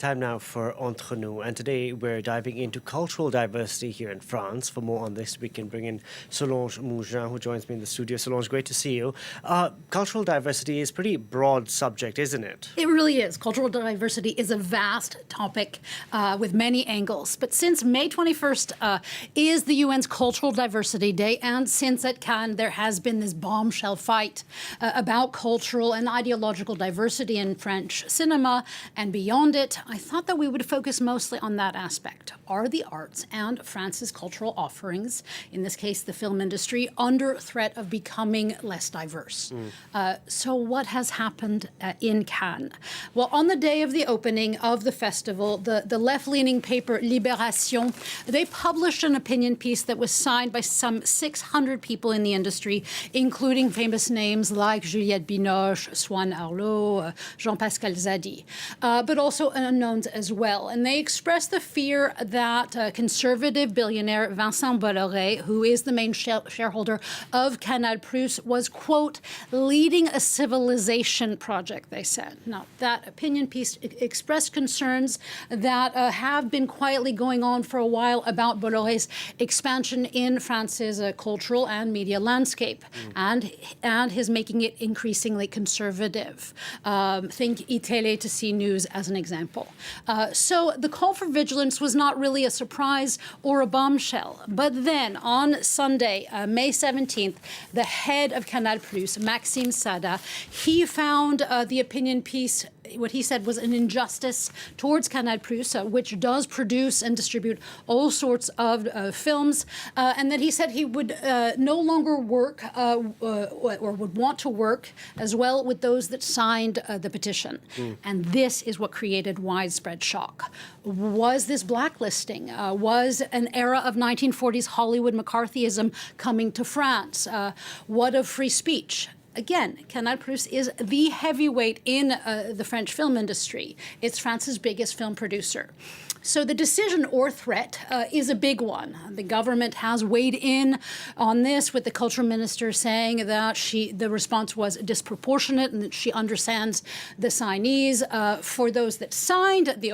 Time now for Entre Nous, and today we're diving into cultural diversity here in France. For more on this, we can bring in Solange Mougin, who joins me in the studio. Solange, great to see you. Cultural diversity is a pretty broad subject, isn't it? It really is. Cultural diversity is a vast topic with many angles. But since May 21st is the UN's Cultural Diversity Day, and since at Cannes there has been this bombshell fight about cultural and ideological diversity in French cinema and beyond it, I thought that we would focus mostly on that aspect. Are the arts and France's cultural offerings, in this case the film industry, under threat of becoming less diverse? So what has happened in Cannes? Well, on the day of the opening of the festival, the left-leaning paper Libération, they published an opinion piece that was signed by some 600 people in the industry, including famous names like Juliette Binoche, Swan Arlo, Jean-Pascal Zadi, but also unknowns as well. And they expressed the fear that conservative billionaire Vincent Bolloré, who is the main shareholder of Canal+, was, quote, leading a civilization project, they said. Now, that opinion piece expressed concerns that have been quietly going on for a while about Bolloré's expansion in France's cultural and media landscape, and his making it increasingly conservative. Think iTélé to see news as an example. So the call for vigilance was not really a surprise or a bombshell. But then on Sunday, May 17th, the head of Canal+, Maxime Sada, he found the opinion piece, what he said was an injustice towards Canal+, which does produce and distribute all sorts of films, and that he said he would no longer work or would want to work as well with those that signed the petition. And this is what created widespread shock. Was this blacklisting? Was an era of 1940s Hollywood McCarthyism coming to France? What of free speech? Again, Canal+ is the heavyweight in the French film industry. It's France's biggest film producer. So the decision or threat is a big one. The government has weighed in on this, with the culture minister saying that the response was disproportionate and that she understands the signees. For those that signed the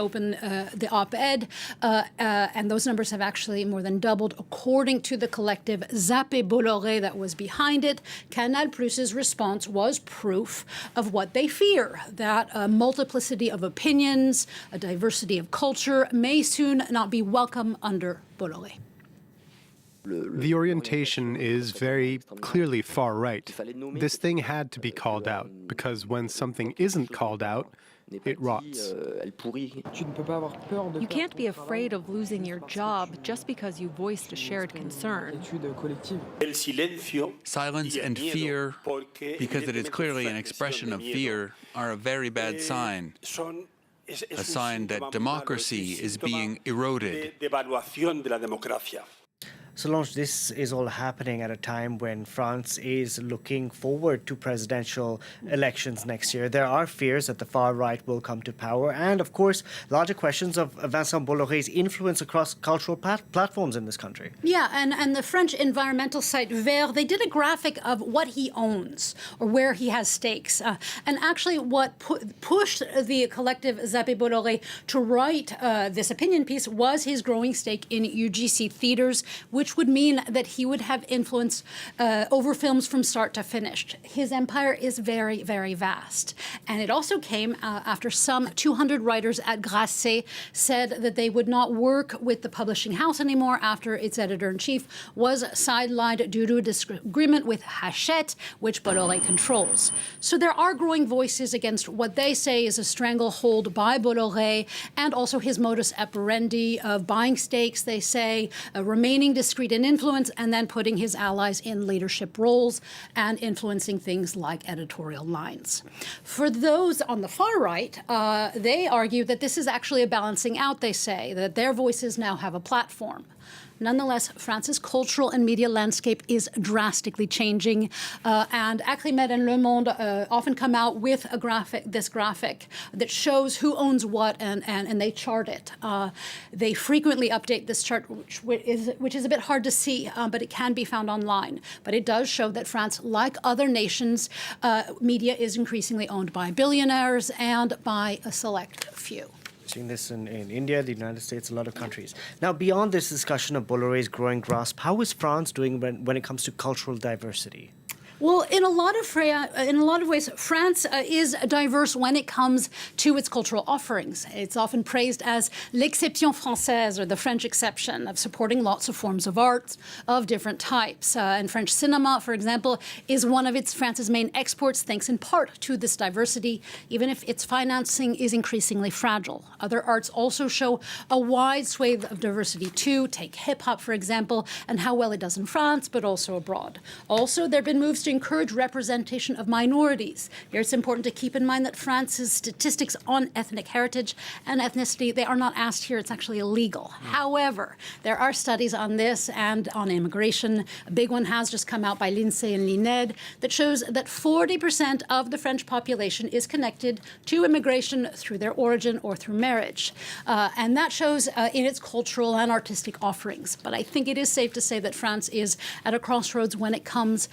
op-ed, and those numbers have actually more than doubled, according to the collective Zappé Bolloré that was behind it, Canal+'s response was proof of what they fear, that a multiplicity of opinions, a diversity of culture, may soon not be welcome under Bolloré. The orientation is very clearly far right. This thing had to be called out, because when something isn't called out, it rots. You can't be afraid of losing your job just because you voiced a shared concern. Silence and fear, because it is clearly an expression of fear, are a very bad sign. A sign that democracy is being eroded. Solange, this is all happening at a time when France is looking forward to presidential elections next year. There are fears that the far right will come to power, and of course, larger questions of Vincent Bolloré's influence across cultural platforms in this country. Yeah, and the French environmental site Vert, they did a graphic of what he owns or where he has stakes. And actually what pushed the collective Zappé Bolloré to write this opinion piece was his growing stake in UGC theaters, which would mean that he would have influence over films from start to finish. His empire is very, very vast. And it also came after some 200 writers at Grasset said that they would not work with the publishing house anymore after its editor-in-chief was sidelined due to a disagreement with Hachette, which Bolloré controls. So there are growing voices against what they say is a stranglehold by Bolloré, and also his modus operandi of buying stakes, they say, remaining discreet in influence, and then putting his allies in leadership roles and influencing things like editorial lines. For those on the far right, they argue that this is actually a balancing out, they say, that their voices now have a platform. Nonetheless, France's cultural and media landscape is drastically changing, and Acrimed and Le Monde often come out with this graphic that shows who owns what, and they chart it. They frequently update this chart, which is a bit hard to see, but it can be found online. But it does show that France, like other nations, media is increasingly owned by billionaires and by a select few. Seeing this in India, the United States, a lot of countries. Now, beyond this discussion of Bolloré's growing grasp, how is France doing when it comes to cultural diversity? Well, in a lot of ways, France is diverse when it comes to its cultural offerings. It's often praised as l'exception française, or the French exception, of supporting lots of forms of art of different types. And French cinema, for example, is one of France's main exports, thanks in part to this diversity, even if its financing is increasingly fragile. Other arts also show a wide swathe of diversity too. Take hip-hop, for example, and how well it does in France, but also abroad. Also, there have been moves to encourage representation of minorities. Here it's important to keep in mind that France's statistics on ethnic heritage and ethnicity, they are not asked here, it's actually illegal. However, there are studies on this and on immigration. A big one has just come out by l'INSEE and l'INED that shows that 40% of the French population is connected to immigration through their origin or through marriage. And that shows in its cultural and artistic offerings. But I think it is safe to say that France is at a crossroads when it comes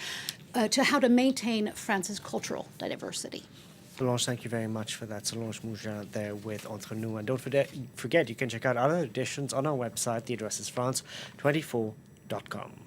to how to maintain France's cultural diversity. Solange, thank you very much for that. Solange Mougin there with Entre Nous. And don't forget, you can check out other editions on our website. The address is France24.com.